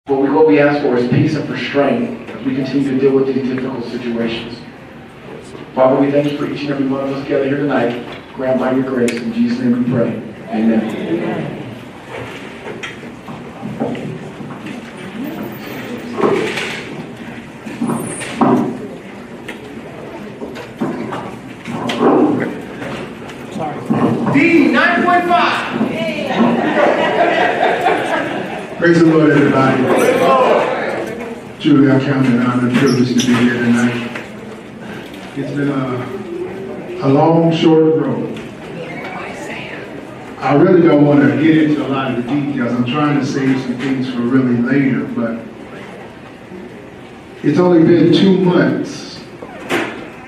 What we ask for is peace and restraint as we continue to deal with these difficult situations. Father, we thank you for each and every one of us together here tonight. Grant by your grace. In Jesus' name we pray. Amen. Amen. D 9.5. Praise the Lord, everybody. Truly, I count it an honor and privilege to be here tonight. It's been a long, short road. I really don't want to get into a lot of the details. I'm trying to save some things for really later, but it's only been 2 months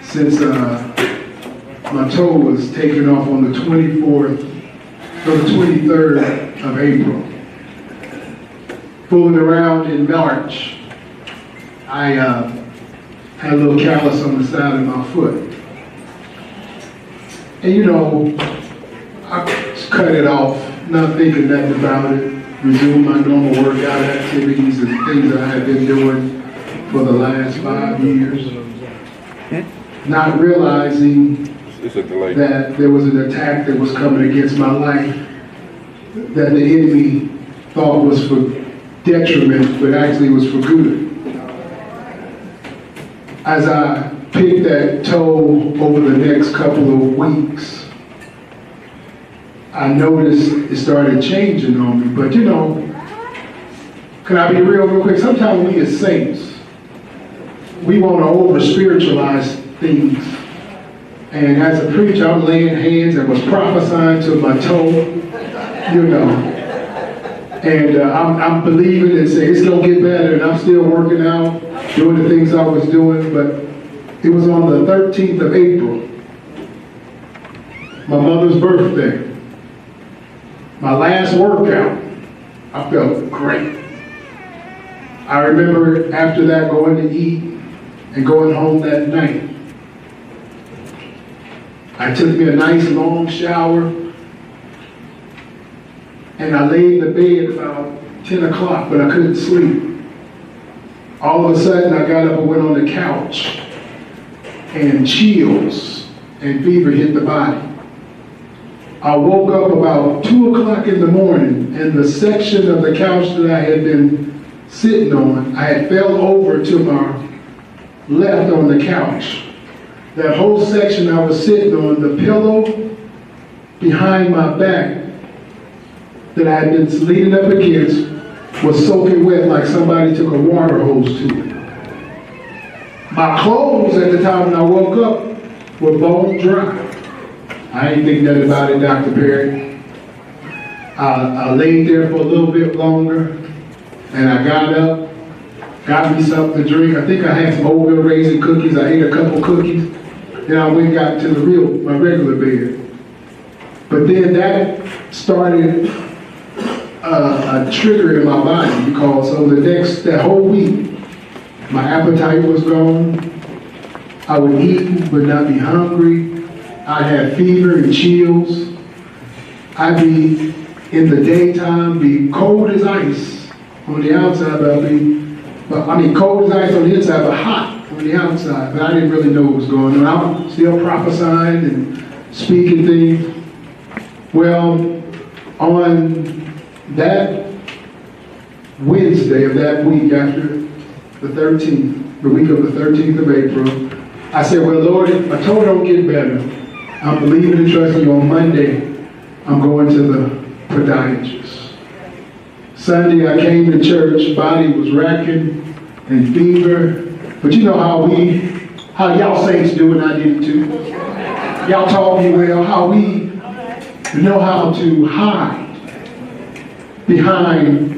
since my toe was taken off on the 24th or the 23rd of April. Fooling around in March, I had a little callus on the side of my foot. And you know, I just cut it off, not thinking nothing about it, resumed my normal workout activities and things that I had been doing for the last 5 years. Not realizing that there was an attack that was coming against my life that the enemy thought was for detriment, but actually was for good. As I picked that toe over the next couple of weeks, I noticed it started changing on me. But you know, can I be real quick? Sometimes we as saints, we want to over-spiritualize things. And as a preacher, I'm laying hands and was prophesying to my toe, you know. And I'm believing and saying it's going to get better, and I'm still working out, doing the things I was doing. But it was on the 13th of April, my mother's birthday, my last workout. I felt great. I remember after that going to eat and going home that night. I took me a nice long shower, and I lay in the bed about 10 o'clock, but I couldn't sleep. All of a sudden, I got up and went on the couch, and chills and fever hit the body. I woke up about 2 o'clock in the morning, and the section of the couch that I had been sitting on, I had fell over to my left on the couch. That whole section I was sitting on, the pillow behind my back that I had been leaning up against was soaking wet like somebody took a water hose to it. My clothes at the time when I woke up were bone dry. I ain't think nothing about it, Dr. Perry. I laid there for a little bit longer, and I got up, got me something to drink. I think I had some oatmeal raisin cookies. I ate a couple cookies. Then I went and got to my regular bed. But then that started a trigger in my body, because over that whole week, my appetite was gone. I would eat but not be hungry. I'd have fever and chills. I'd be in the daytime, be cold as ice on the outside, cold as ice on the inside, but hot on the outside. But I didn't really know what was going on. I was still prophesying and speaking things. Well, on that Wednesday of that week, after the week of the 13th of April, I said, well, Lord, if my toe don't get better, I'm believing and trusting you. On Monday, I'm going to the podiatrist. Sunday, I came to church, body was racking and fever. But you know how y'all saints do, and I did too. Y'all taught me well how we know how to hide behind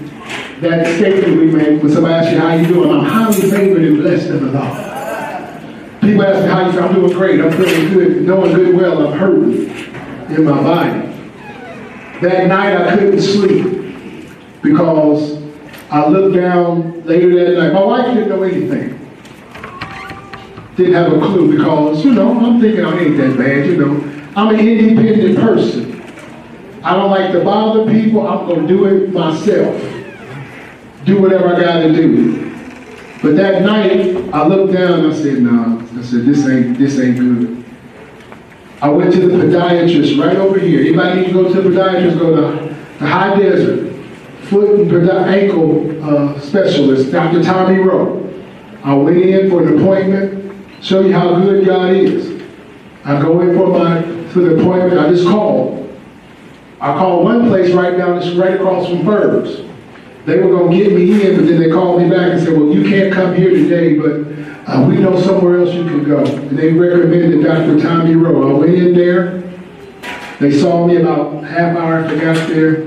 that statement we make when somebody asks you how you doing. I'm highly favored and blessed of the Lord. People ask me how you feel. I'm doing great. I'm feeling good. Knowing good well I'm hurting in my body. That night I couldn't sleep because I looked down later that night. My wife didn't know anything. Didn't have a clue, because, you know, I'm thinking I ain't that bad, you know. I'm an independent person. I don't like to bother people. I'm going to do it myself. do whatever I got to do. But that night, I looked down and I said, no, I said, this ain't good. I went to the podiatrist right over here. Anybody need to go to the podiatrist, go to the High Desert foot and ankle specialist, Dr. Tommy Rowe. I went in for an appointment, show you how good God is. I go in for the appointment, I just called. I called one place right across from Burbs. They were going to get me in, but then they called me back and said, well, you can't come here today, but we know somewhere else you can go. And they recommended Dr. Tommy Rowe. I went in there. They saw me about half hour after I got there.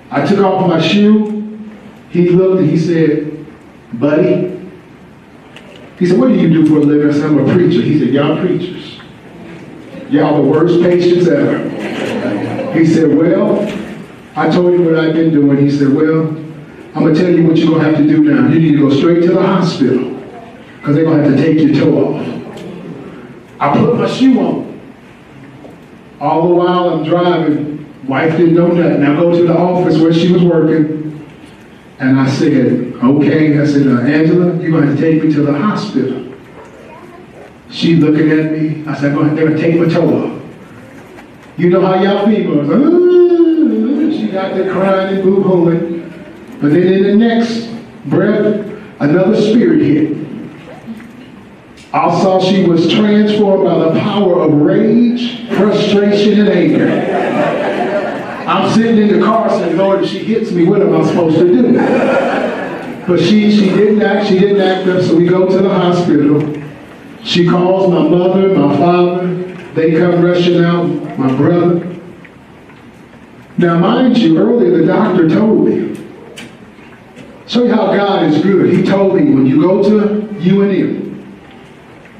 I took off my shoe. He looked and he said, buddy. He said, what do you do for a living? I said, I'm a preacher. He said, y'all preachers. Y'all the worst patients ever. He said, well, I told him what I've been doing. He said, well, I'm going to tell you what you're going to have to do now. You need to go straight to the hospital because they're going to have to take your toe off. I put my shoe on. All the while I'm driving, wife didn't know nothing. I go to the office where she was working and I said, okay. I said, Angela, you're going to have to take me to the hospital. She looking at me. I said, they're going to take my toe off. You know how y'all females, she got there crying and boo-hooing. But then in the next breath, another spirit hit. I saw she was transformed by the power of rage, frustration, and anger. I'm sitting in the car saying, Lord, if she hits me, what am I supposed to do? But she didn't act up, so we go to the hospital. She calls my mother, my father. They come rushing out, my brother. Now, mind you, earlier the doctor told me, show you how God is good. He told me, when you go to UNM,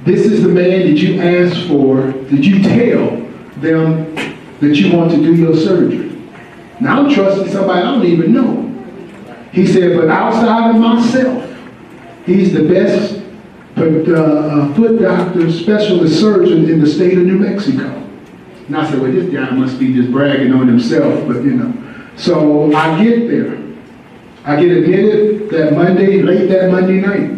this is the man that you asked for, that you tell them that you want to do your surgery. Now, I'm trusting somebody I don't even know. He said, but outside of myself, he's the best foot doctor, specialist surgeon in the state of New Mexico. And I said, well, this guy must be just bragging on himself, but you know. So I get there. I get admitted that Monday, late that Monday night.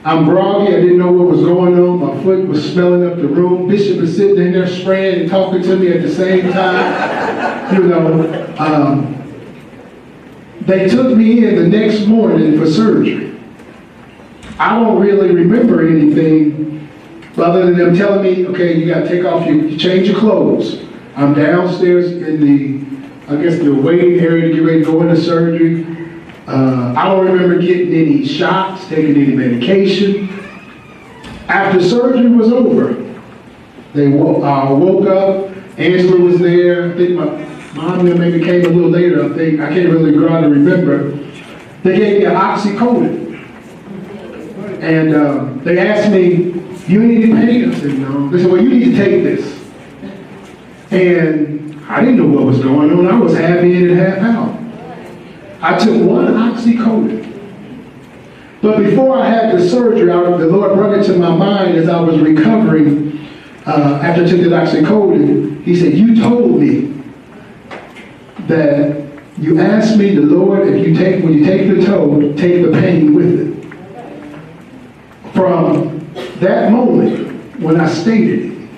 I'm groggy, I didn't know what was going on. My foot was smelling up the room. Bishop was sitting in there spraying and talking to me at the same time. You know, they took me in the next morning for surgery. I don't really remember anything other than them telling me, okay, you got to take off you change your clothes. I'm downstairs in the waiting area to get ready to go into surgery. I don't remember getting any shots, taking any medication. After surgery was over, I woke up. Angela was there. I think my mom maybe came a little later. I can't really remember. They gave me an oxycodone. And they asked me, do you need any pain? I said, no. They said, well, you need to take this. And I didn't know what was going on. I was half in and half out. I took one oxycodone. But before I had the surgery, the Lord brought it to my mind as I was recovering after I took the oxycodone. He said, you told me that you asked me, the Lord, when you take the toe, take the pain with it. From that moment, when I stated it,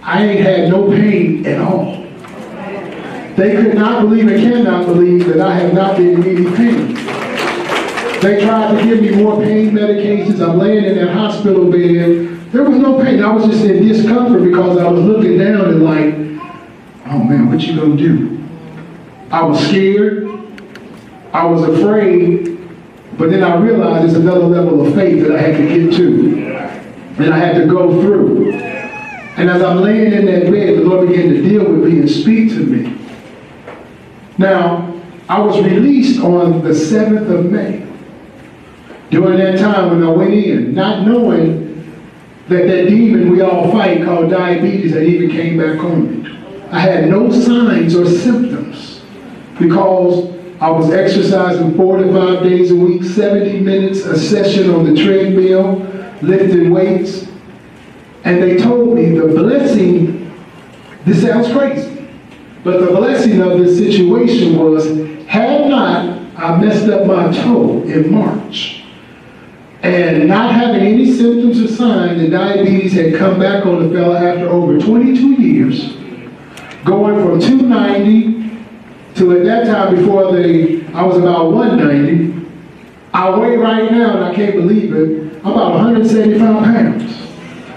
I ain't had no pain at all. They could not believe and cannot believe that I have not been in any pain. They tried to give me more pain medications. I'm laying in that hospital bed. There was no pain. I was just in discomfort because I was looking down and like, oh man, what you gonna do? I was scared. I was afraid. But then I realized there's another level of faith that I had to get to. And I had to go through. And as I'm laying in that bed, the Lord began to deal with me and speak to me. Now, I was released on the 7th of May. During that time when I went in, not knowing that demon we all fight called diabetes had even came back on me. I had no signs or symptoms because I was exercising 4 to 5 days a week, 70 minutes a session on the treadmill, lifting weights. And they told me the blessing, this sounds crazy, but the blessing of this situation was, had not I messed up my toe in March. And not having any symptoms or signs, the diabetes had come back on the fella after over 22 years, going from 290 to at that time before I was about 190. I weigh right now, and I can't believe it, I'm about 175 pounds.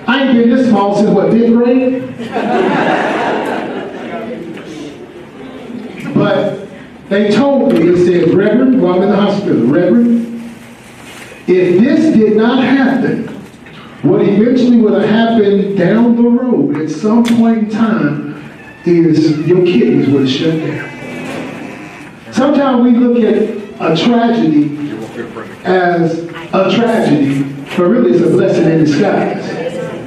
I ain't been this small since what, 5th grade? But they told me, they said, Reverend, while I'm in the hospital, Reverend, if this did not happen, what eventually would have happened down the road at some point in time is your kidneys would have shut down. Sometimes we look at a tragedy as a tragedy, but really it's a blessing in disguise.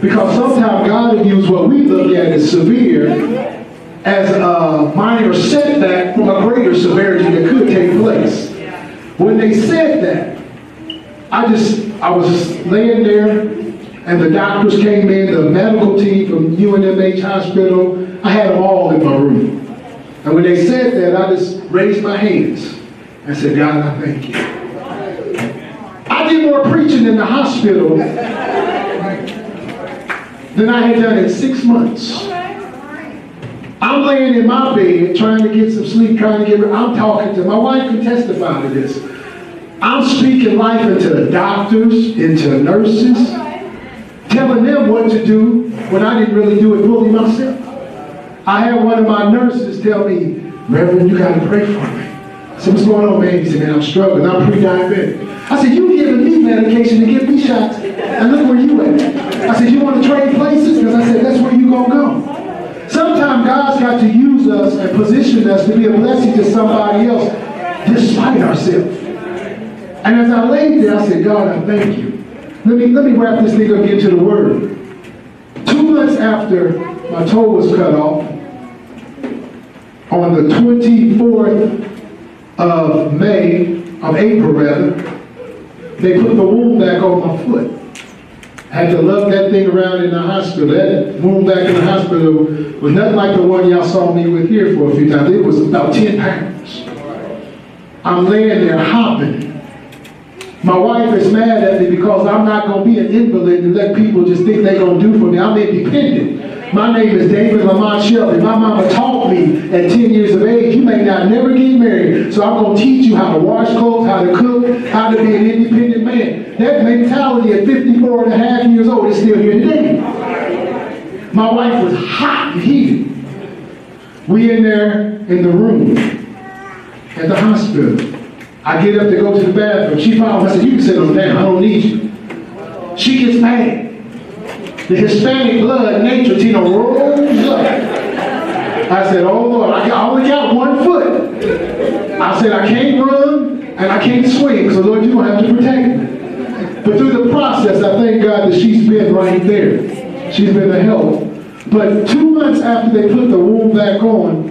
Because sometimes God will use what we look at as severe as a minor setback from a greater severity that could take place. When they said that, I was laying there, and the doctors came in, the medical team from UNMH Hospital. I had them all in my room. And when they said that, I just raised my hands and said, God, I thank you. I did more preaching in the hospital than I had done in 6 months. I'm laying in my bed trying to get some sleep, I'm talking to, my wife can testify to this. I'm speaking life into doctors, into nurses, telling them what to do when I didn't really do it fully myself. I had one of my nurses tell me, Reverend, you got to pray for me. I said, what's going on, man? He said, man, I'm struggling. I'm pre-diabetic. I said, you giving me medication to give me shots, and look where you at. I said, you want to trade places? Because I said, that's where you going to go. Sometimes God's got to use us and position us to be a blessing to somebody else despite ourselves. And as I laid there, I said, God, I thank you. Let me wrap this thing up into the word. 2 months after my toe was cut off, on the 24th of April rather, they put the wound back on my foot. I had to lug that thing around in the hospital. That wound back in the hospital was nothing like the one y'all saw me with here for a few times. It was about 10 pounds. I'm laying there hopping. My wife is mad at me because I'm not going to be an invalid and let people just think they're going to do for me. I'm independent. My name is Damon Shelby. My mama taught me at 10 years of age, you may not never get married. So I'm going to teach you how to wash clothes, how to cook, how to be an independent man. That mentality at 54 and a half years old is still here today. My wife was hot and heated. We in there in the room at the hospital. I get up to go to the bathroom. She found me. I said, you can sit on down. I don't need you. She gets mad. The Hispanic blood, nature, Tina, rolls up. I said, oh Lord, I only got 1 foot. I said, I can't run and I can't swing, so Lord, you're going to have to protect me. But through the process, I thank God that she's been right there. She's been a help. But 2 months after they put the wound back on,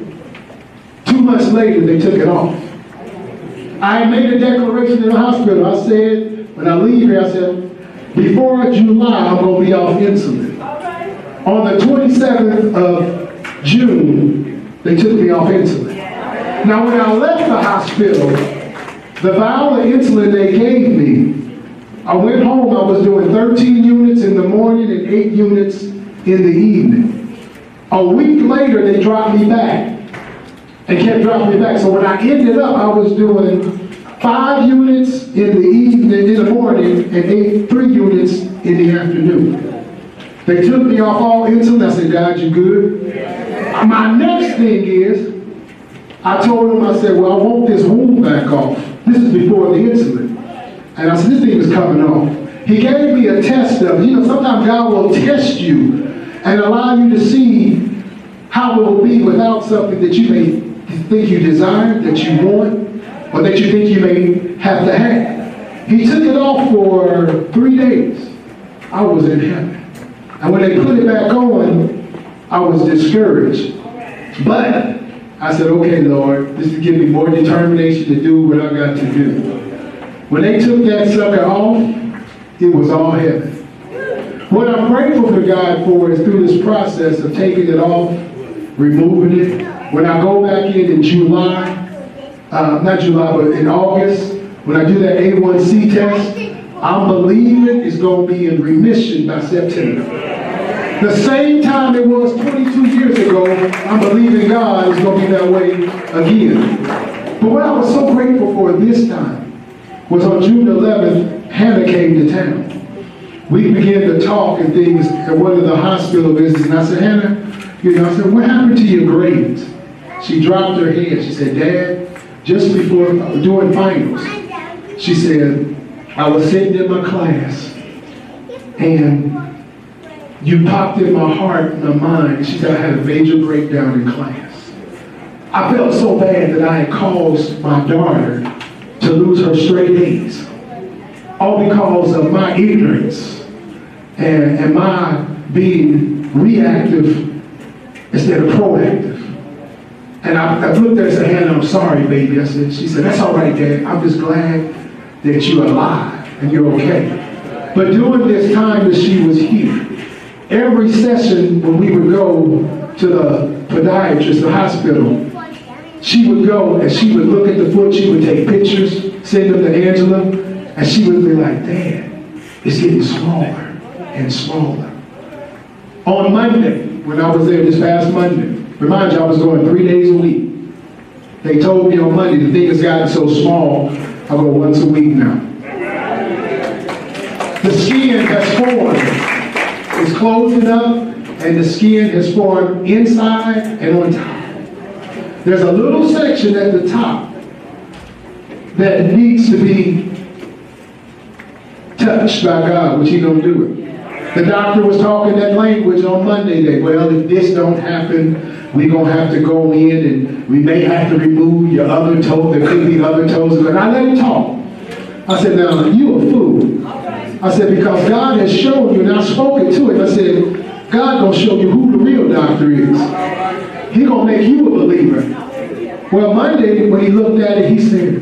2 months later, they took it off. I made a declaration in the hospital. I said, when I leave here, I said, before July, I'm going to be off insulin. On the 27th of June, they took me off insulin. Now, when I left the hospital, the vial of insulin they gave me, I went home, I was doing 13 units in the morning and 8 units in the evening. A week later, they dropped me back. They kept dropping me back. So when I ended up, I was doing 5 units in the evening, in the morning, and 3 units in the afternoon. They took me off all insulin. I said, God, you good? My next thing is, I told him, I said, well, I want this wound back off. This is before the insulin. And I said, this thing is coming off. He gave me a test of it. You know, sometimes God will test you and allow you to see how it will be without something that you may think you desire, that you want, or that you think you may have to have. He took it off for 3 days. I was in heaven. And when they put it back on, I was discouraged. But I said, okay, Lord, this will give me more determination to do what I got to do. When they took that sucker off, it was all heaven. What I'm grateful to God for is through this process of taking it off, removing it. When I go back in July, not July, but in August, when I do that A1C test, I'm believing it's going to be in remission by September. The same time it was 22 years ago, I'm believing God is going to be that way again. But what I was so grateful for this time was on June 11th, Hannah came to town. We began to talk and things at one of the hospital visits, and I said, Hannah, I said, what happened to your grades? She dropped her head. She said, Dad, just before doing finals, she said, I was sitting in my class, and you popped in my heart and my mind. She said, I had a major breakdown in class. I felt so bad that I had caused my daughter to lose her straight A's, all because of my ignorance and my being reactive instead of proactive. And I looked at her and said, Hannah, I'm sorry, baby. She said, that's all right, Dad. I'm just glad that you're alive and you're okay. But during this time that she was here, every session when we would go to the podiatrist, the hospital, she would go and she would look at the foot, she would take pictures, send them to Angela, and she would be like, Dad, it's getting smaller and smaller. On Monday, when I was there this past Monday, remind you I was going 3 days a week. They told me on Monday the thing has gotten so small, I go once a week now. The skin has formed. It's closing up, and the skin has formed inside and on top. There's a little section at the top that needs to be touched by God, which He don't do it. The doctor was talking that language on Monday that, well, if this don't happen, we're going to have to go in and we may have to remove your other toe. There could be other toes. And I let him talk. I said, now, you a fool. I said, because God has shown you, and I spoke it to him. I said, God going to show you who the real doctor is. He going to make you a believer. Well, Monday, when he looked at it, he said,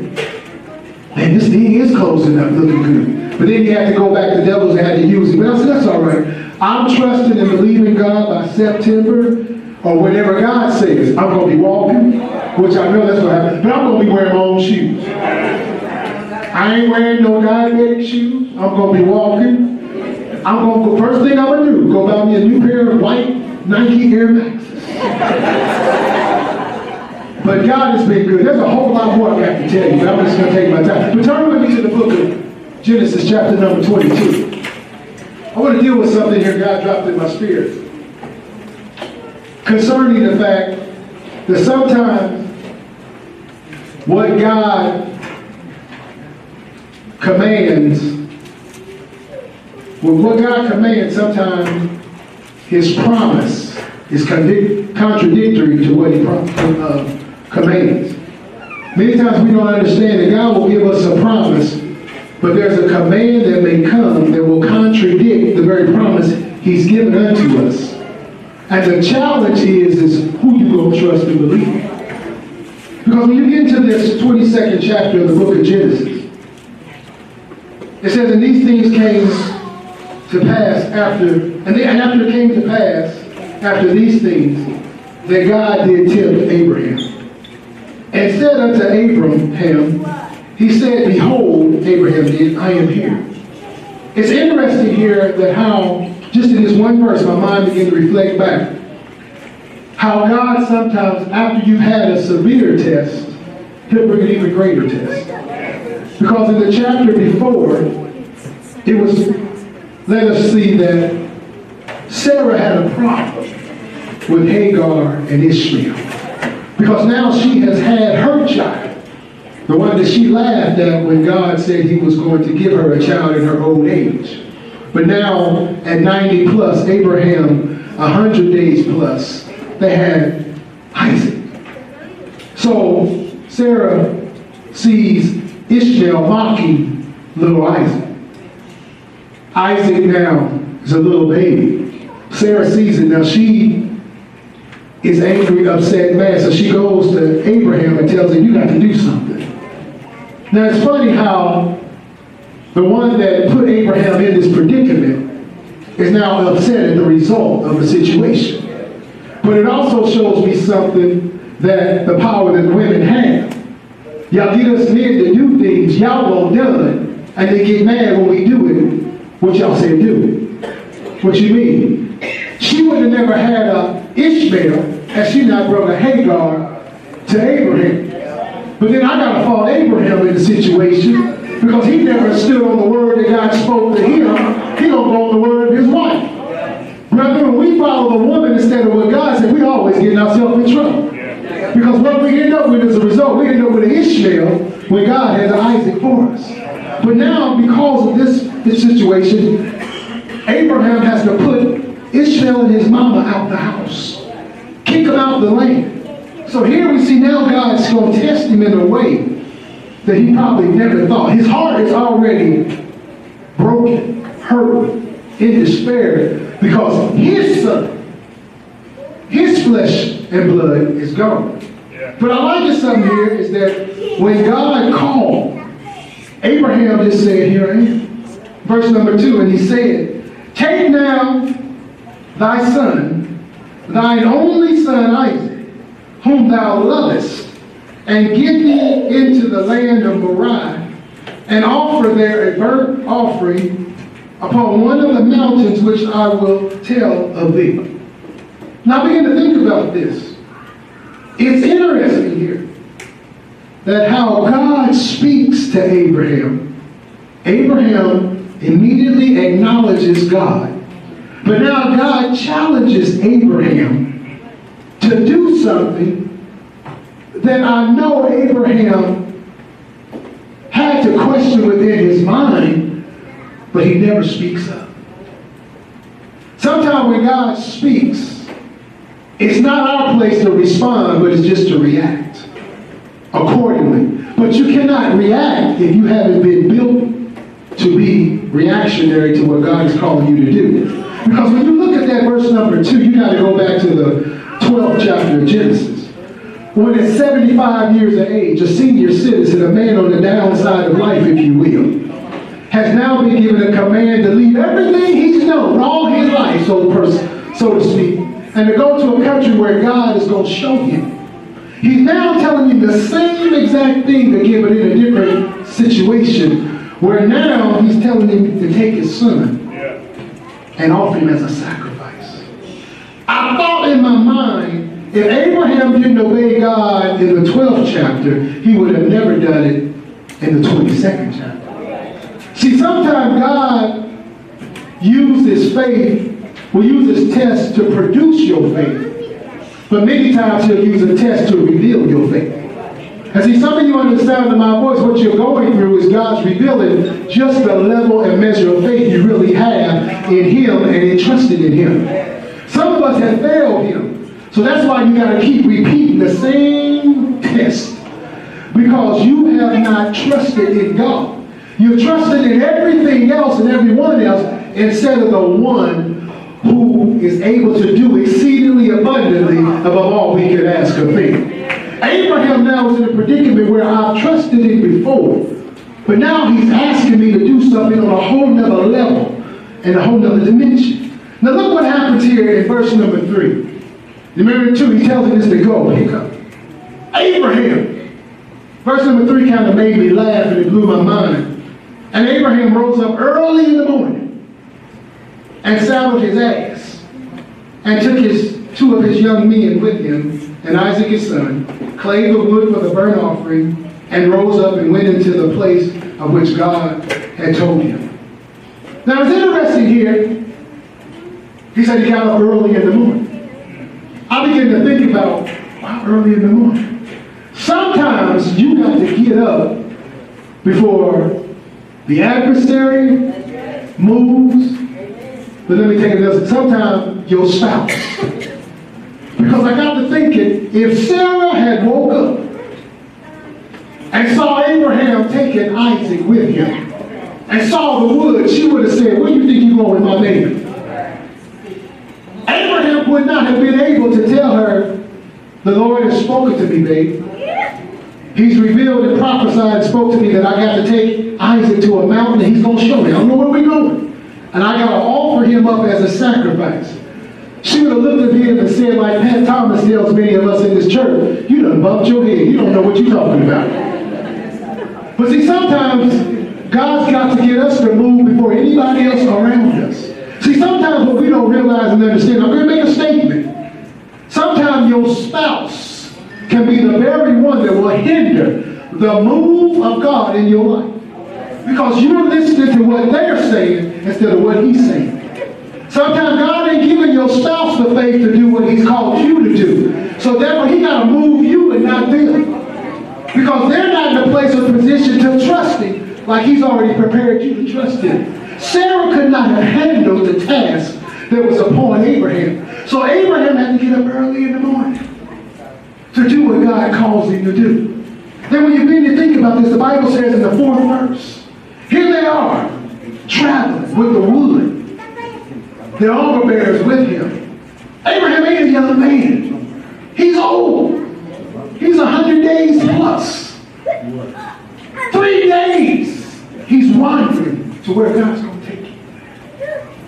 man, this thing is closing up, looking good. But then he had to go back to devils and had to use it. But I said, that's all right. I'm trusting and believing God by September or whenever God says, I'm going to be walking, which I know that's what happens, but I'm going to be wearing my own shoes. I ain't wearing no diabetic shoes. I'm going to be walking. I'm going to go, first thing I'm going to do, go buy me a new pair of white Nike Air Maxes. But God has been good. There's a whole lot more I have to tell you, but I'm just going to take my time. But turn with me to the book of Genesis chapter number 22. I want to deal with something here God dropped in my spirit concerning the fact that sometimes what God commands, sometimes His promise is contradictory to what He commands. Many times we don't understand that God will give us a promise, but there's a command that may come that will contradict the very promise He's given unto us. And the challenge is who you going to trust and believe. Because when you get into this 22nd chapter of the book of Genesis, it says, and these things came to pass after it came to pass after these things, that God did tempt Abraham. And said unto Abraham, He said, behold, Abraham did, I am here. It's interesting here that how, just in this one verse, my mind began to reflect back, how God sometimes, after you've had a severe test, He'll bring an even greater test. Because in the chapter before, it was, let us see that Sarah had a problem with Hagar and Ishmael. Because now she has had her child, the one that she laughed at when God said He was going to give her a child in her old age. But now, at 90 plus, Abraham, 100 days plus, they had Isaac. So Sarah sees Ishmael mocking little Isaac. Isaac now is a little baby. Sarah sees it. Now she is angry, upset, mad. So she goes to Abraham and tells him, you got to do something. Now it's funny how the one that put Abraham in this predicament is now upset at the result of the situation. But it also shows me something that the power that women have. Y'all get us men to do things y'all won't done, and they get mad when we do it. What y'all say do? What you mean? She would have never had a Ishmael had she not brought a Hagar to Abraham. But then I got to fault Abraham in the situation because he never stood on the word that God spoke to him. He don't go on the word of his wife. Brother, when we follow the woman instead of what God said, we always getting ourselves in trouble. Because what we end up with as a result, we end up with an Ishmael when God has an Isaac for us. But now, because of this situation, Abraham has to put Ishmael and his mama out the house. Kick them out the land. So here we see now God's going to test him in a way that he probably never thought. His heart is already broken, hurt, in despair, because his son, his flesh and blood is gone. But I like this something here is that when God called, Abraham just said, here I am. Verse number 2, and he said, take now thy son, thine only son Isaac, whom thou lovest, and get thee into the land of Moriah, and offer there a burnt offering upon one of the mountains which I will tell of thee. Now begin to think about this. It's interesting here that how God speaks to Abraham. Abraham immediately acknowledges God. But now God challenges Abraham to do something that I know Abraham had to question within his mind, but he never speaks up. Sometimes when God speaks, it's not our place to respond, but it's just to react accordingly. But you cannot react if you haven't been built to be reactionary to what God is calling you to do. Because when you look at that verse number 2, you got to go back to the 12th chapter of Genesis. When at 75 years of age, a senior citizen, a man on the downside of life, if you will, has now been given a command to leave everything he's known all his life, so to speak, and to go to a country where God is going to show him. He's now telling him the same exact thing again, but in a different situation, where now he's telling him to take his son and offer him as a sacrifice. I thought in my mind, if Abraham didn't obey God in the 12th chapter, he would have never done it in the 22nd chapter. See, sometimes God uses faith, will use his test to produce your faith. But many times he'll use a test to reveal your faith. And see, some of you understand in my voice, what you're going through is God's revealing just the level and measure of faith you really have in him and entrusted in him. Some of us have failed him. So that's why you got to keep repeating the same test. Because you have not trusted in God. You've trusted in everything else and everyone else instead of the one who is able to do exceedingly abundantly above all we could ask or think. Abraham now is in a predicament where I've trusted him before, but now he's asking me to do something on a whole nother level and a whole nother dimension. Now look what happens here in verse number 3. Remember 2, he tells him this to go. Here comes Abraham. Verse number 3 kind of made me laugh and it blew my mind. And Abraham rose up early in the morning and saddled his ass, and took 2 of his young men with him, and Isaac his son, clave the wood for the burnt offering, and rose up and went into the place of which God had told him. Now it's interesting here, he said he got up early in the morning. I began to think about, wow, early in the morning. Sometimes you have to get up before the adversary moves. But let me take another. Sometimes your spouse. Because I got to thinking, if Sarah had woke up and saw Abraham taking Isaac with him and saw the wood, she would have said, where do you think you're going with my baby? Abraham would not have been able to tell her, the Lord has spoken to me, babe. He's revealed and prophesied and spoke to me that I got to take Isaac to a mountain and he's going to show me. I don't know where we're going. And I got to offer him up as a sacrifice. She would have looked at him and said, like Pat Thomas tells many of us in this church, you done bumped your head. You don't know what you're talking about. But see, sometimes God's got to get us to move before anybody else around us. See, sometimes what we don't realize and understand, I'm going to make a statement. Sometimes your spouse can be the very one that will hinder the move of God in your life. Because you're listening to what they're saying instead of what he's saying. Sometimes God ain't giving your spouse the faith to do what he's called you to do. So therefore he got to move you and not them. Because they're not in a place or position to trust him like he's already prepared you to trust him. Sarah could not have handled the task that was upon Abraham. So Abraham had to get up early in the morning to do what God calls him to do. Then when you begin to think about this, the Bible says in the 4th verse, here they are, traveling with the wood. Their armor bearers with him. Abraham ain't a young man. He's old. He's 100 days plus. 3 days he's wandering to where God's going to take him.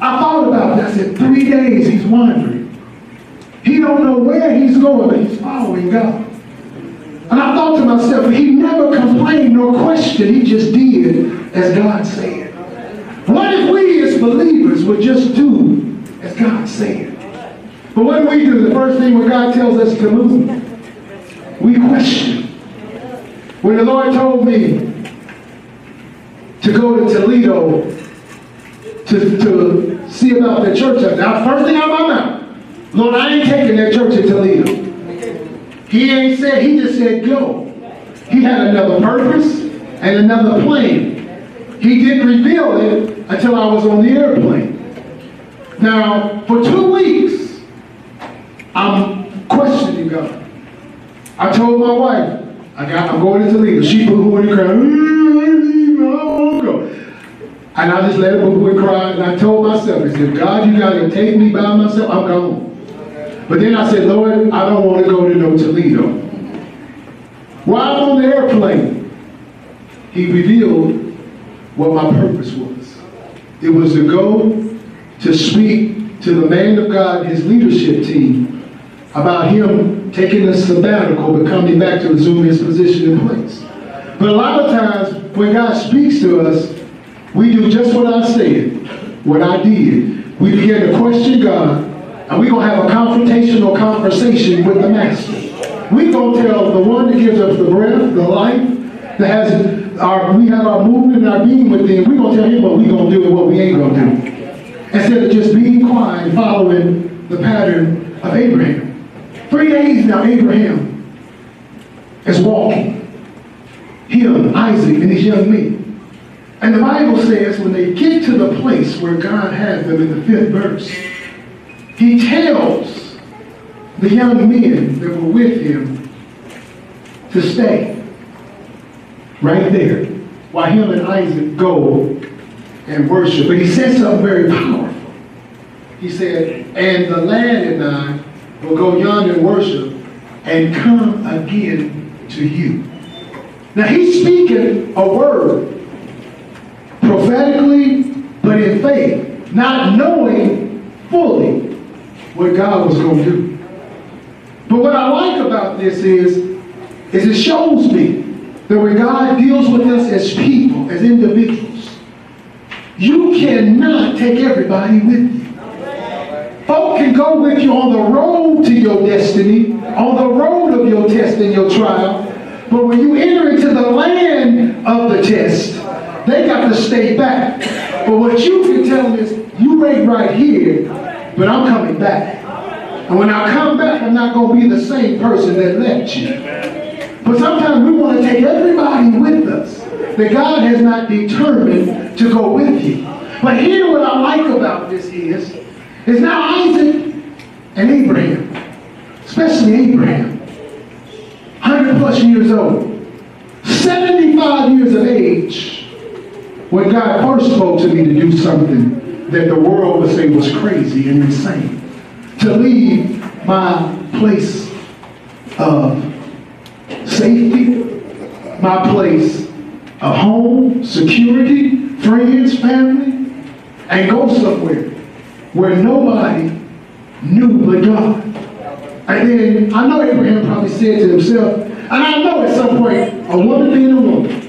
I thought about that. I said, 3 days he's wandering. He don't know where he's going, but he's following God. And I thought to myself, he never complained nor questioned. He just did as God said. What if we as believers would just do as God said? But what do we do? The first thing when God tells us to move, we question. When the Lord told me to go to Toledo to see about the church, now first thing out of my mouth, Lord, I ain't taking that church in Toledo. He ain't said, he just said go. He had another purpose and another plan. He didn't reveal it until I was on the airplane. Now, for 2 weeks, I'm questioning God. I told my wife, I'm going to Toledo. She boo-hooed and cried, I won't go. And I just let her boo-hoo and cry, and I told myself, I said, God, you got to take me by myself, I'm gone. But then I said, Lord, I don't want to go to no Toledo. While I'm on the airplane, he revealed what my purpose was. It was to go to speak to the man of God, his leadership team, about him taking a sabbatical but coming back to resume his position in place. But a lot of times when God speaks to us, we do just what I said, what I did. We begin to question God, and we're going to have a confrontational conversation with the Master. We're going to tell the one that gives us the breath, the life, that has we have our movement and our being within. We're going to tell him what we're going to do and what we ain't going to do. Instead of just being quiet and following the pattern of Abraham. 3 days now, Abraham is walking. Him, Isaac, and his young men. And the Bible says when they get to the place where God had them in the 5th verse, he tells the young men that were with him to stay right there while him and Isaac go and worship. But he said something very powerful. He said, and the lad and I will go yonder and worship and come again to you. Now he's speaking a word prophetically, but in faith, not knowing fully what God was going to do. But what I like about this is it shows me that when God deals with us as people, as individuals, you cannot take everybody with you. Folk can go with you on the road to your destiny, on the road of your test and your trial, but when you enter into the land of the test, they got to stay back. But what you can tell them is, you wait right here, but I'm coming back. And when I come back, I'm not going to be the same person that left you. But sometimes we want to take everybody with us that God has not determined to go with you. But here what I like about this is now Isaac and Abraham, especially Abraham, 100 plus years old, 75 years of age, when God first spoke to me to do something that the world would say was crazy and insane. To leave my place of safety, my place of home, security, friends, family, and go somewhere where nobody knew but God. And then I know Abraham probably said to himself, and I know at some point, a woman being a woman,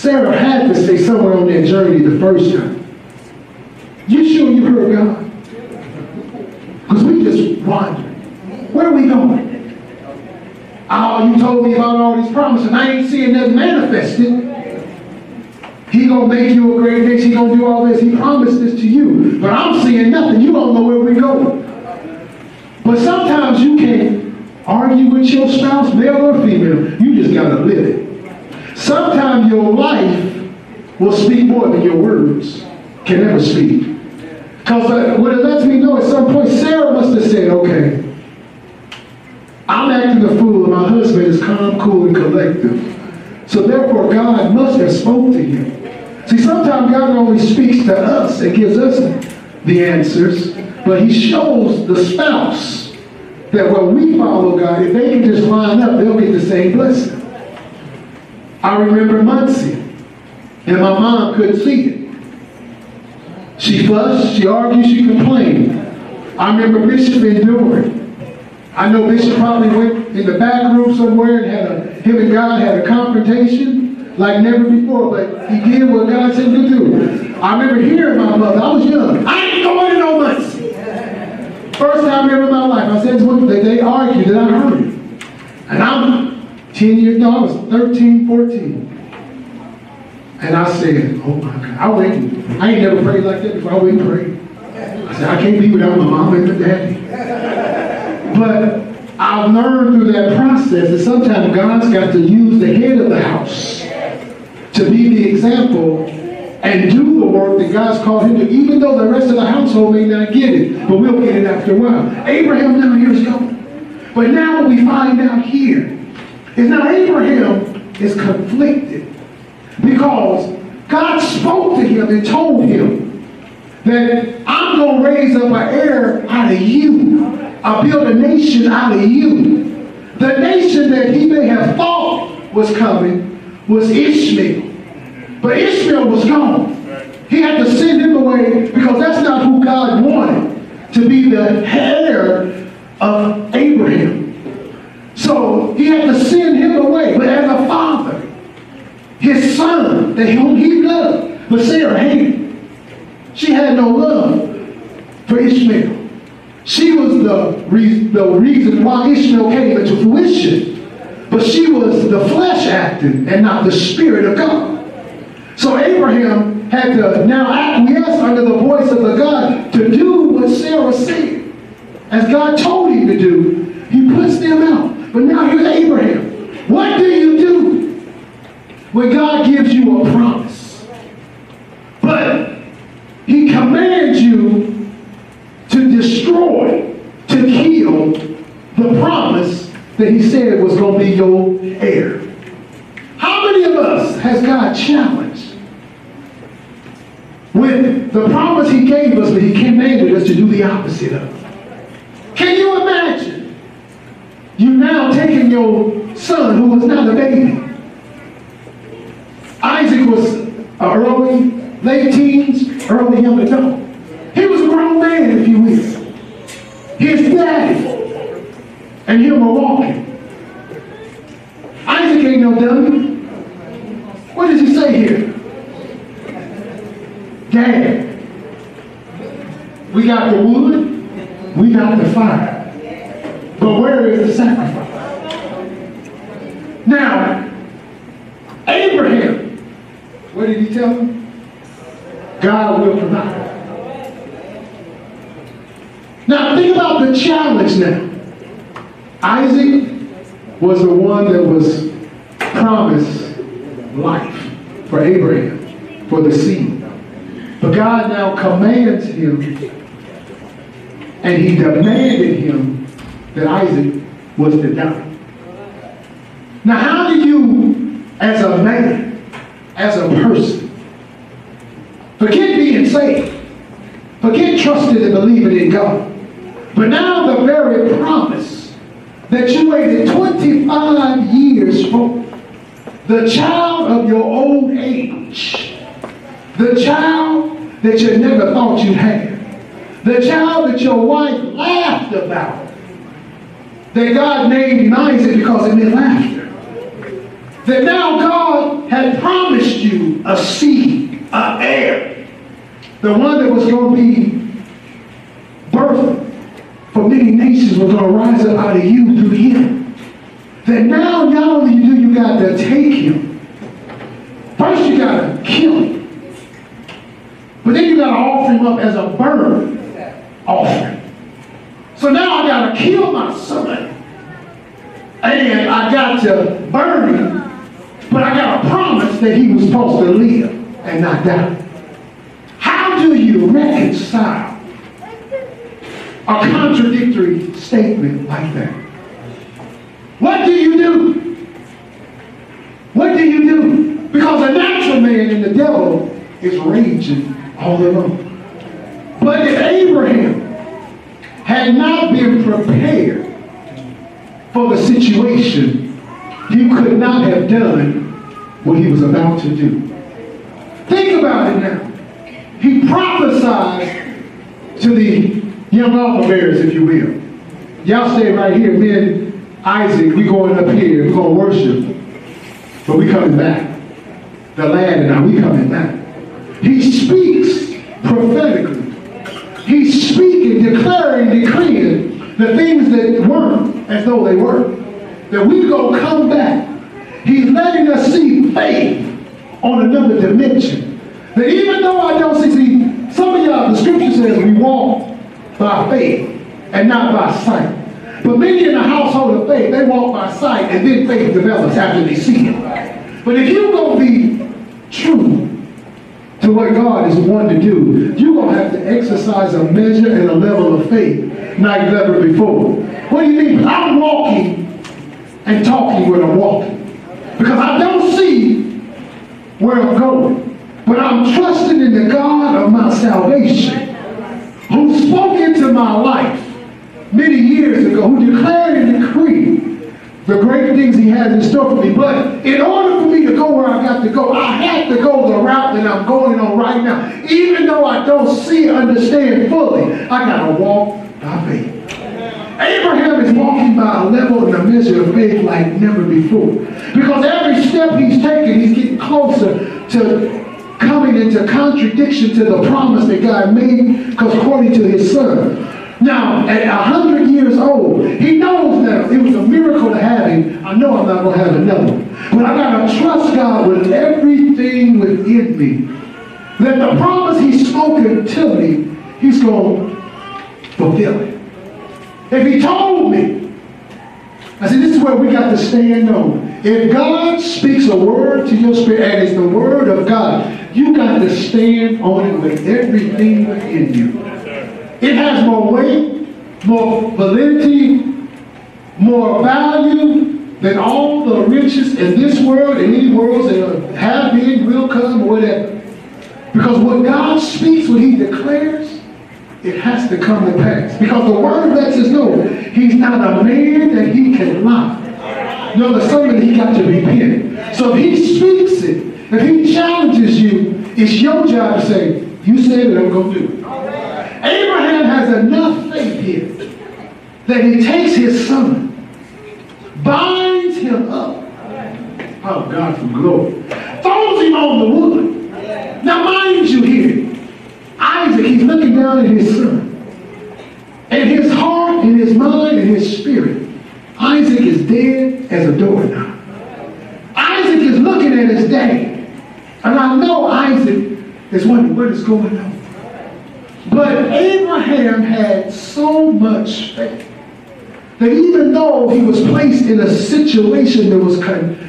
Sarah had to say somewhere on that journey the first time, you sure you heard God? Because we just wondering, where are we going? Oh, you told me about all these promises, and I ain't seeing nothing manifested. He gonna make you a great nation, he gonna do all this, he promised this to you, but I'm seeing nothing, you don't know where we're going. But sometimes you can't argue with your spouse, male or female, you just gotta live it. Sometimes your life will speak more than your words can ever speak. Because what it lets me know, at some point, Sarah must have said, okay, I'm acting a fool, and my husband is calm, cool, and collective. So therefore, God must have spoken to him. See, sometimes God only speaks to us and gives us the answers, but he shows the spouse that when we follow God, if they can just line up, they'll get the same blessing. I remember Muncie, and my mom couldn't see it. She fussed, she argued, she complained. I remember Bishop enduring. I know Bishop probably went in the back room somewhere and him and God had a confrontation like never before, but he did what God said to do. I remember hearing my mother, I was young, I ain't going to no Muncie. First time ever in my life, I said that they argued and I heard it. And I'm 10 years, no, I was 13, 14. And I said, oh my God, I ain't never prayed like that before, I went and prayed. I said, I can't be without my mom and my daddy. But I've learned through that process that sometimes God's got to use the head of the house to be the example and do the work that God's called him to, even though the rest of the household may not get it, but we'll get it after a while. Abraham now, here's going. But now what we find out here is now Abraham is conflicted because God spoke to him and told him that I'm going to raise up an heir out of you. I'll build a nation out of you. The nation that he may have thought was coming was Ishmael. But Ishmael was gone. He had to send him away because that's not who God wanted to be the heir of Abraham. So he had to send him away. But as a father, his son, whom he loved, but Sarah hated, she had no love for Ishmael. She was the reason why Ishmael came into fruition. But she was the flesh acting and not the spirit of God. So Abraham had to now acquiesce under the voice of the God to do what Sarah said. As God told him to do, he puts them out. But now here's Abraham. What do you do when God gives you a promise? But he commands you to destroy, to kill the promise that he said was going to be your heir. How many of us has God challenged with the promise he gave us, but he commanded us to do the opposite of it? Can you imagine you now taking your son who was not a baby? Isaac was early, late teens, early young adult. He was a grown man, if you will. His daddy and him were walking. Isaac ain't no dummy. What does he say here? Dad, we got the wood, we got the fire, but where is the sacrifice? Now, Abraham, what did he tell him? God will provide. Now think about the challenge now. Isaac was the one that was promised life for Abraham, for the seed. But God now commands him, and he demanded him that Isaac was to die. Now how do you, as a man, as a person, forget being saved, forget trusting and believing in God, but now the very promise that you waited 25 years for, the child of your old age, the child that you never thought you had, the child that your wife laughed about, that God named him Isaac because it meant laughter, that now God had promised you a seed, an heir. The one that was going to be birthed for many nations was going to rise up out of you through him. Then now, not only do you got to take him, first you got to kill him. But then you got to offer him up as a burnt offering. So now I got to kill my son. And I got to burn him. But I got a promise that he was supposed to live and not die. How do you reconcile a contradictory statement like that? What do you do? What do you do? Because the natural man and the devil is raging all alone. But if Abraham had not been prepared for the situation, he could not have done what he was about to do. Think about it now. He prophesied to the young alpha bearers, if you will. Y'all stay right here. Me and Isaac, we going up here. We're going to worship. But we coming back. The lad and I, we coming back. He speaks prophetically. He's speaking, declaring, decreeing the things that weren't as though they were. That we gonna come back. He's letting us see faith on another dimension. That even though I don't see, some of y'all, the scripture says we walk by faith and not by sight. But many in the household of faith, they walk by sight and then faith develops after they see it. But if you're gonna be true to what God is wanting to do, you're going to have to exercise a measure and a level of faith like never before. What do you mean? I'm walking and talking when I'm walking. Because I don't see where I'm going. But I'm trusting in the God of my salvation, who spoke into my life many years ago, who declared and decreed the great things he has in store for me. But in order for me to go where I got to go, I had to go the route that I'm going on right now. Even though I don't see or understand fully, I got to walk by faith. Abraham is walking by a level and a measure of faith like never before. Because every step he's taking, he's getting closer to coming into contradiction to the promise that God made, because according to his son. Now, at 100 years old, he knows now it was a miracle to have him. I know I'm not going to have another one. But I got to trust God with everything within me. That the promise he's spoken to me, he's going to fulfill it. If he told me, I said, this is where we got to stand on. If God speaks a word to your spirit, and it's the word of God, you got to stand on it with everything within you. It has more weight, more validity, more value than all the riches in this world and any worlds that have been, will come, or whatever. Because what God speaks, what he declares, it has to come to pass. Because the word lets us know he's not a man that he can lie. No, the son that he got to repent. So if he speaks it, if he challenges you, it's your job to say, you said it, I'm going to do it. Abraham has enough faith here that he takes his son, binds him up, oh God from glory, throws him on the wood. Now mind you here, Isaac, he's looking down at his son. And his heart and his mind and his spirit, Isaac is dead as a doorknob. Isaac is looking at his dad. And I know Isaac is wondering what is going on. But Abraham had so much faith that even though he was placed in a situation that was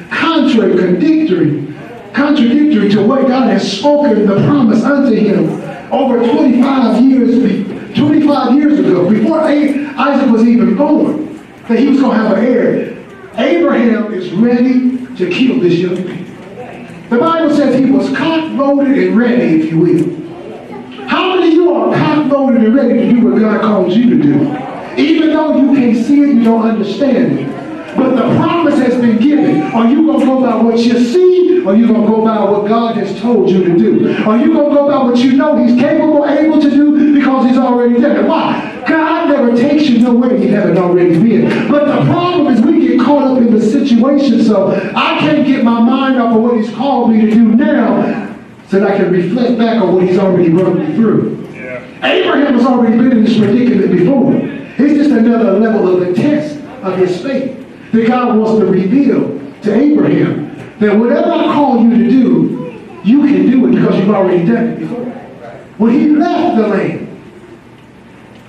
contradictory to what God has spoken, the promise unto him over 25 years ago, before Isaac was even born, that he was going to have an heir, Abraham is ready to kill this young man. The Bible says he was cock-loaded and ready, if you will. How many of you are cock-loaded and ready to do what God calls you to do? Even though you can't see it, you don't understand it. But the promise has been given. Are you going to go by what you see, or are you going to go by what God has told you to do? Are you going to go by what you know he's capable, able to do, because he's already done it? Why? God never takes you nowhere you haven't already been. But the problem is we get caught up in the situation, so I can't get my mind off of what he's called me to do now. so that I can reflect back on what he's already brought me through. Abraham has already been in this predicament before. It's just another level of the test of his faith that God wants to reveal to Abraham, that whatever I call you to do, you can do it because you've already done it before. When he left the land,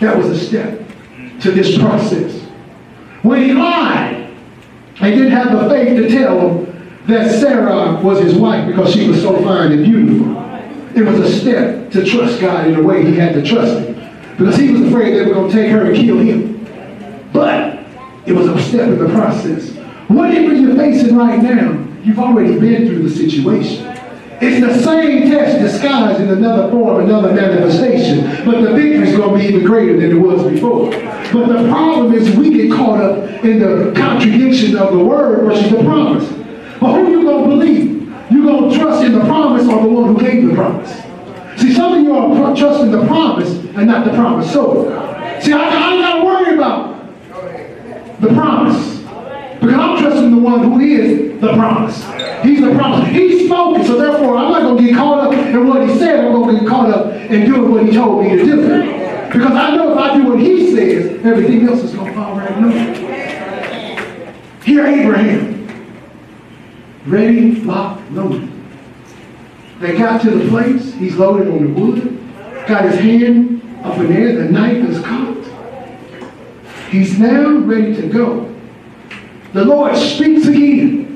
that was a step to this process. When he lied and didn't have the faith to tell him that Sarah was his wife because she was so fine and beautiful, it was a step to trust God in a way he had to trust him, because he was afraid they were going to take her and kill him. But it was a step in the process. Whatever you're facing right now, you've already been through the situation. It's the same test disguised in another form, another manifestation, but the victory is going to be even greater than it was before. But the problem is we get caught up in the contradiction of the word versus the promise. But who you going to believe? You going to trust in the promise or the one who gave the promise? See, some of you are trusting the promise and not the promise. So, see, I ain't got to worry about the promise, because I'm trusting the one who is the promise. He's the promise. He spoke it, so therefore I'm not going to get caught up in what he said. I'm going to get caught up in doing what he told me to do. Because I know if I do what he says, everything else is going to fall right in. Here Abraham, ready, locked, loaded. They got to the place. He's loaded on the wood. Got his hand up in there. The knife is cocked. He's now ready to go. The Lord speaks again.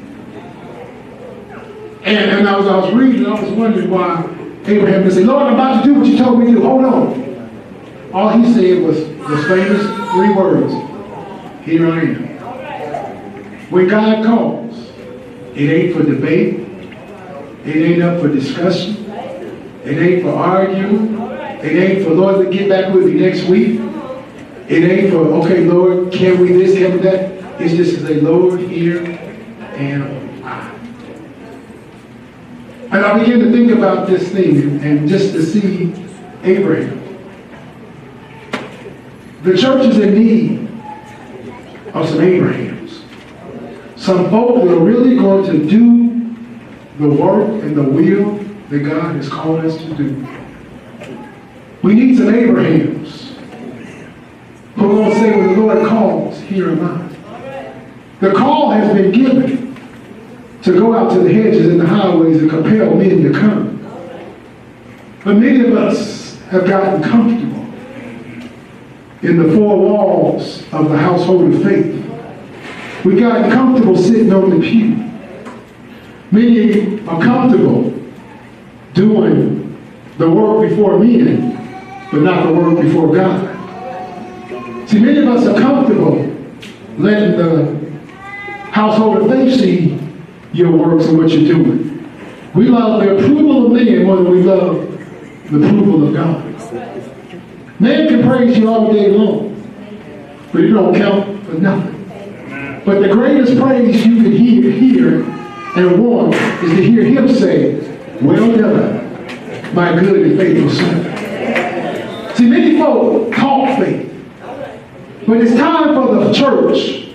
And as I was reading, I was wondering why Abraham would say, Lord, I'm about to do what you told me to do. Hold on. All he said was the famous 3 words. Here I am. When God calls, it ain't for debate. It ain't up for discussion. It ain't for arguing. It ain't for, Lord, get back with me next week. It ain't for, okay, Lord, can we this, can we that? It's just to say, Lord, here am I. And I began to think about this thing and just to see Abraham. The church is in need of some Abrahams. Some folk that are really going to do the work and the will that God has called us to do. We need some Abrahams who are going to say, when the Lord calls, here am I. The call has been given to go out to the hedges and the highways and compel men to come. But many of us have gotten comfortable in the 4 walls of the household of faith. We've gotten comfortable sitting on the pew. Many are comfortable doing the work before men, but not the work before God. See, many of us are comfortable letting the household of faith see your works and what you're doing. We love the approval of men more than we love the approval of God. Man can praise you all day long, but it don't count for nothing. But the greatest praise you can hear and want is to hear him say, well done, my good and faithful servant. See, many folk talk faith, but it's time for the church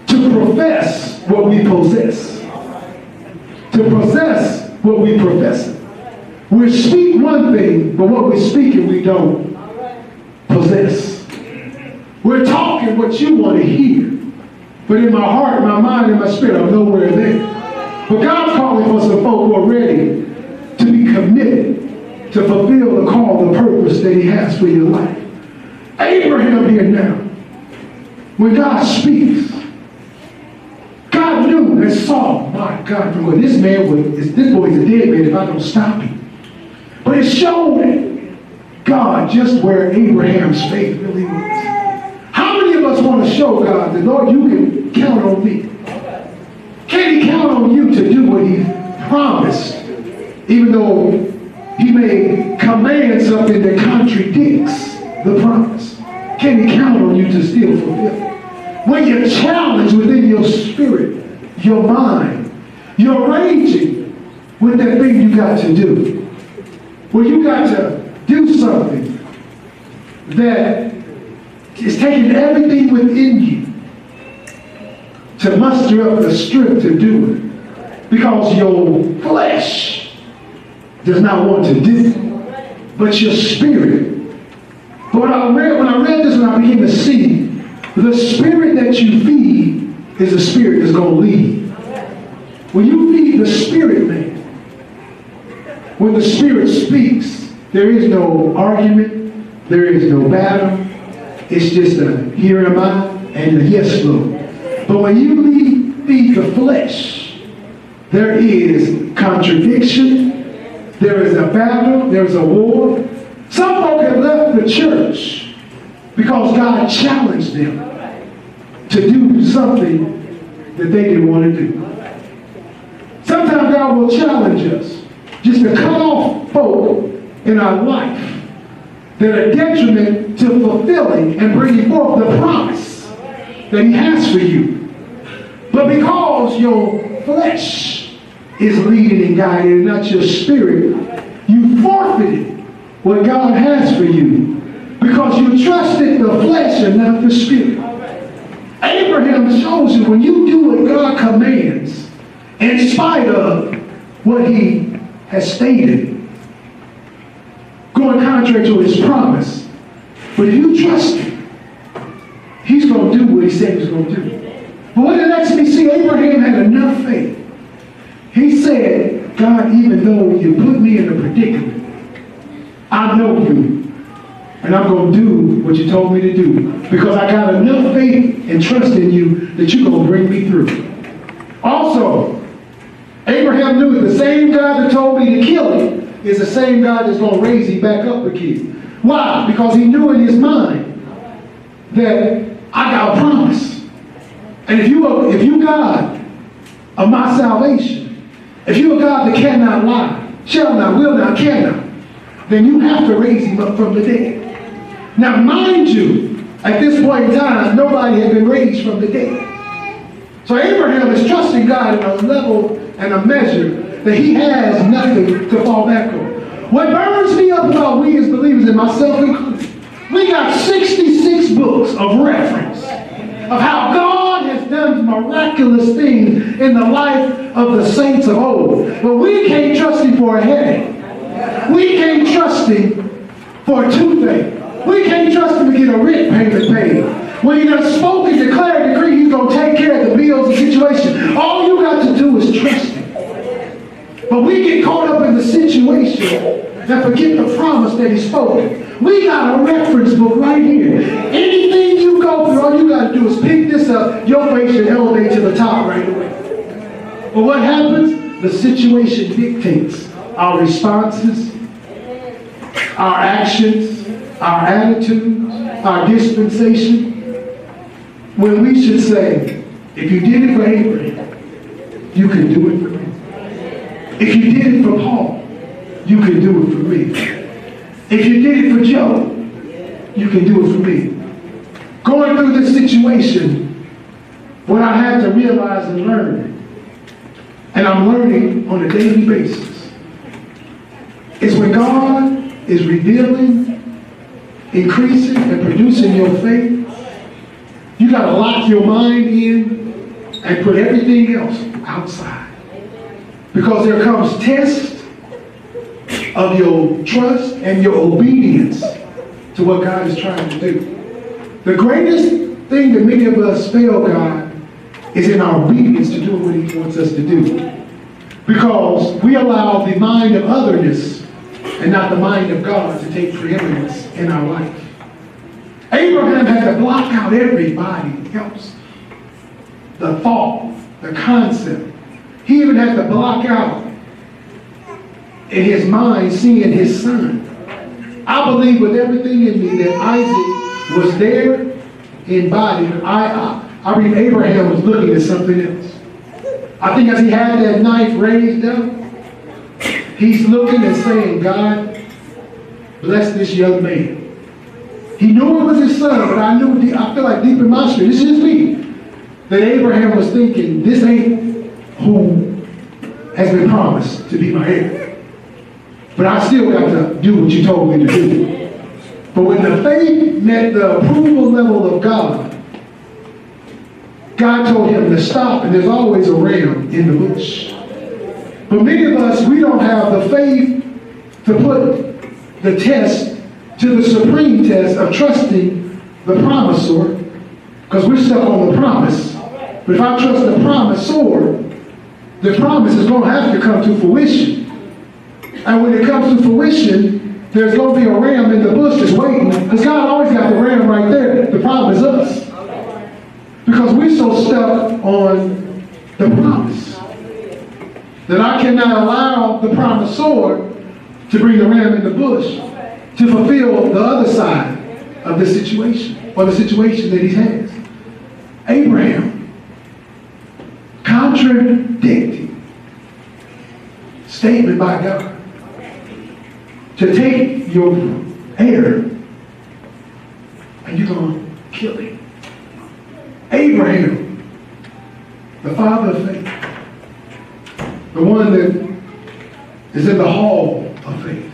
to profess what we possess. To possess what we profess. We speak one thing, but what we're speaking we don't possess. We're talking what you want to hear, but in my heart, my mind, and my spirit, I'm nowhere there. But God's calling for some folk who are ready to be committed to fulfill the call, the purpose that he has for your life. Abraham here now, when God speaks, God knew and saw, my God, from where this boy's a dead man if I don't stop him. But it showed God just where Abraham's faith really was. How many of us want to show God that, Lord, you can count on me? Can he count on you to do what he promised, even though he may command something that contradicts the promise? Can he count on you to still fulfill it? When you're challenged within your spirit, your mind, you're raging with that thing you got to do. Well, you got to do something that is taking everything within you to muster up the strength to do it. Because your flesh does not want to do, but your spirit. But when I read this and I began to see, the spirit that you feed is the spirit that's going to lead. When you feed the spirit, man, when the spirit speaks, there is no argument, there is no battle. It's just a here am I and a yes, Lord. But when you feed the flesh, there is contradiction, there is a battle, there is a war. Some folk have left the church because God challenged them to do something that they didn't want to do. Sometimes God will challenge us just to cut off folk in our life that are detriment to fulfilling and bringing forth the promise that He has for you. But because your flesh is leading and guiding and not your spirit, you forfeited what God has for you because you trusted the flesh and not the spirit. Abraham shows you when you do what God commands in spite of what He has stated, going contrary to His promise. But if you trust Him, He's going to do what He said He's going to do. But what it lets me see, Abraham had enough faith. He said, God, even though you put me in a predicament, I know you, and I'm going to do what you told me to do because I got enough faith and trust in you that you're going to bring me through. Also, Abraham knew that the same God that told me to kill him is the same God that's going to raise him back up again. Why? Because he knew in his mind that I got a promise. And if you God of my salvation, if you're a God that cannot lie, shall not, will not, cannot, then you have to raise him up from the dead. Now, mind you, at this point in time, nobody had been raised from the dead. So Abraham is trusting God in a level and a measure that he has nothing to fall back on. What burns me up about we as believers, and myself included, we got 66 books of reference of how God has done miraculous things in the life of the saints of old. But we can't trust him for a headache. We can't trust him for a toothache. We can't trust him to get a rent payment paid. When he done spoke and declared, decree, he's going to take care of the bills and situation. All you got to do is trust him. But we get caught up in the situation and forget the promise that he spoke. We got a reference book right here. Anything you go through, all you got to do is pick this up. Your faith should elevate to the top right away. But what happens? The situation dictates our responses, our actions, our attitudes, our dispensation. When we should say, if you did it for Abraham, you can do it for me. If you did it for Paul, you can do it for me. If you did it for Joe, you can do it for me. Going through this situation, what I had to realize and learn, and I'm learning on a daily basis, is when God is revealing, increasing, and producing your faith, you got to lock your mind in and put everything else outside. Because there comes test of your trust and your obedience to what God is trying to do. The greatest thing that many of us fail God is in our obedience to do what he wants us to do. Because we allow the mind of otherness and not the mind of God to take preeminence in our life. Abraham had to block out everybody else. The thought, the concept. He even had to block out in his mind seeing his son. I believe with everything in me that Isaac was there in body. I mean, Abraham was looking at something else. I think as he had that knife raised up, he's looking and saying, God, bless this young man. He knew it was his son, but I feel like deep in my spirit, this is me, that Abraham was thinking, this ain't who has been promised to be my heir. But I still got to do what you told me to do. But when the faith met the approval level of God, God told him to stop, and there's always a ram in the bush. But many of us, we don't have the faith to put the test to the supreme test of trusting the promisor, because we're stuck on the promise. But if I trust the promisor, the promise is going to have to come to fruition. And when it comes to fruition, there's going to be a ram in the bush that's waiting, because God always got the ram right there. The problem is us. Because we're so stuck on the promise that I cannot allow the promisor to bring the ram in the bush to fulfill the other side of the situation, or the situation that he has. Abraham contradicting statement by God to take your heir and you're going to kill him. Abraham, the father of faith, the one that is in the hall of faith,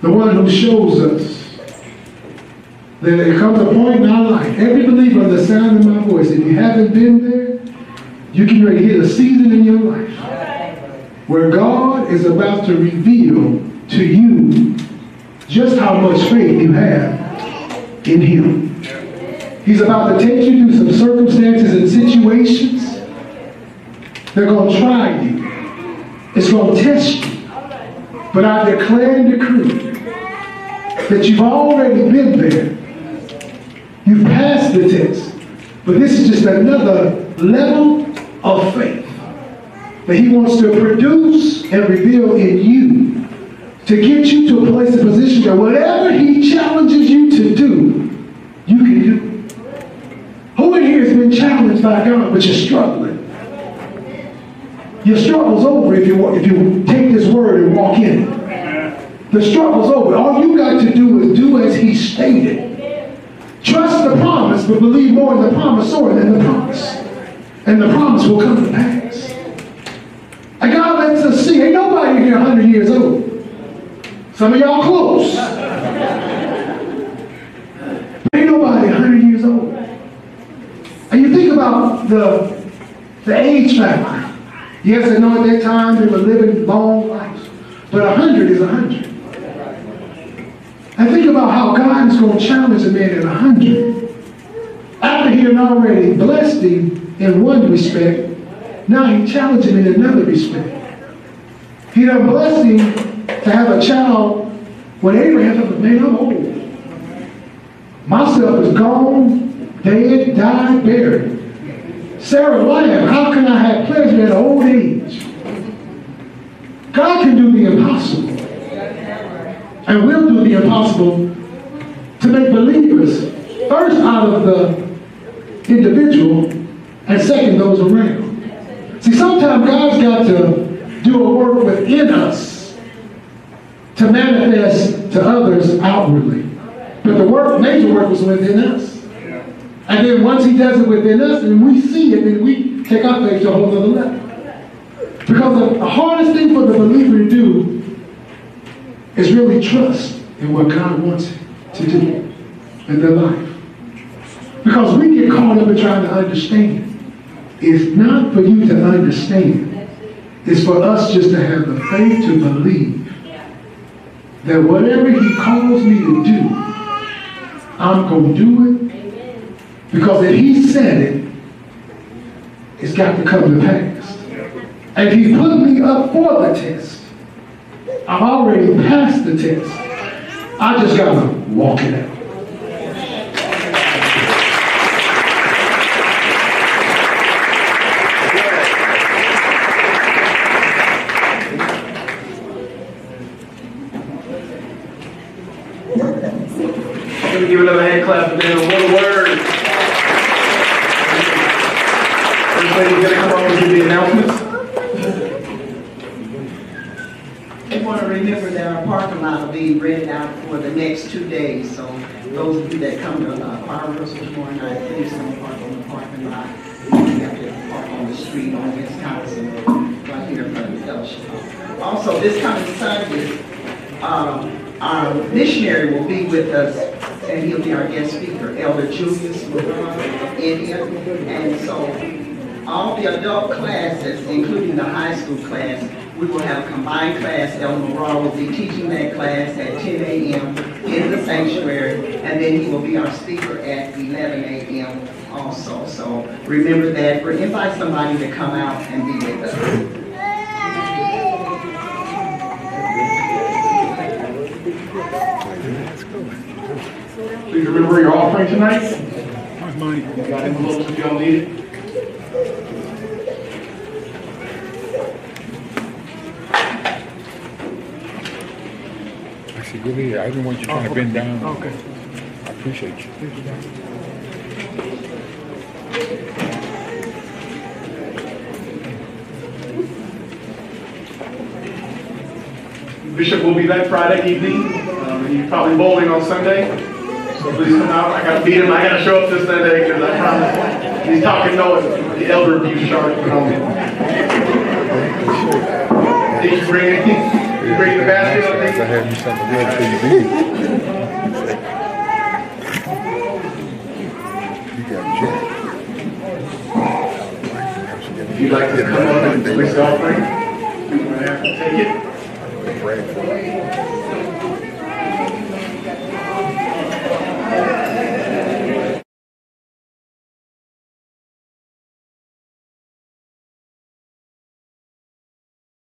the one who shows us that there comes a point in our life, every believer in the sound of my voice, if you haven't been there, you can really hit a season in your life where God is about to reveal to you just how much faith you have in him. He's about to take you through some circumstances and situations. They're going to try you. It's going to test you. But I declare and decree that you've already been there. You've passed the test. But this is just another level of faith that he wants to produce and reveal in you to get you to a place of position that whatever he challenges you to do, you can do. Who in here has been challenged by God, but you're struggling? Your struggle's over if you take this word and walk in it. The struggle's over. All you got to do is do as he stated. Trust the promise, but believe more in the promisor than the promise. And the promise will come to pass. And God lets us see, ain't nobody here 100 years old. Some of y'all close. Ain't nobody 100 years old. And you think about the age factor. Yes, I know at that time they were living long lives. But 100 is 100. And think about how God is going to challenge a man at 100. After he had already blessed him in one respect, now he challenged him in another respect. He done blessed him to have a child when Abraham thought, man, I'm old. Myself is gone, dead, died, buried. Sarah laughed, how can I have pleasure at an old age? God can do the impossible. And will do the impossible to make believers, first out of the individual, and second, those around. See, sometimes God's got to do a work within us to manifest to others outwardly. But the major work was within us. And then once he does it within us, and we see it, then we take our faith to a whole other level. Because the hardest thing for the believer to do is really trust in what God wants to do in their life. Because we get caught up in trying to understand. It's not for you to understand. It's for us just to have the faith to believe that whatever he calls me to do, I'm going to do it. Because if he said it, it's got to come to pass. And if he put me up for the test, I've already passed the test. I just got to walk it out. Let me give another hand clap for them. What a word. First lady's going to come up and give the announcements. We want to remember that our parking lot will be rented out for the next 2 days. So those of you that come to choir rehearsal tomorrow night, please don't park on the parking lot. You have to park on the street on Wisconsin, right here in front of the fellowship. Also, this coming Sunday, our missionary will be with us, and he'll be our guest speaker, Elder Julius from India. And so all the adult classes, including the high school class, We will have a combined class. Elder Morale will be teaching that class at 10 a.m. in the sanctuary, and then he will be our speaker at 11 a.m. also. So remember that. Or invite somebody to come out and be with us. Please remember your offering tonight. You got envelopes if y'all need it. I said, good here. I didn't want you trying to bend down. Okay. I appreciate you. Bishop will be back Friday evening. He's probably bowling on Sunday. So please come out. I got to beat him. I got to show up this Sunday because I promise. He's talking noise. The elder abuse charge put on me. Did you bring the basket? I had me something good for you. You got jack. If you'd like to come up and place the offering, you're going to have to take it.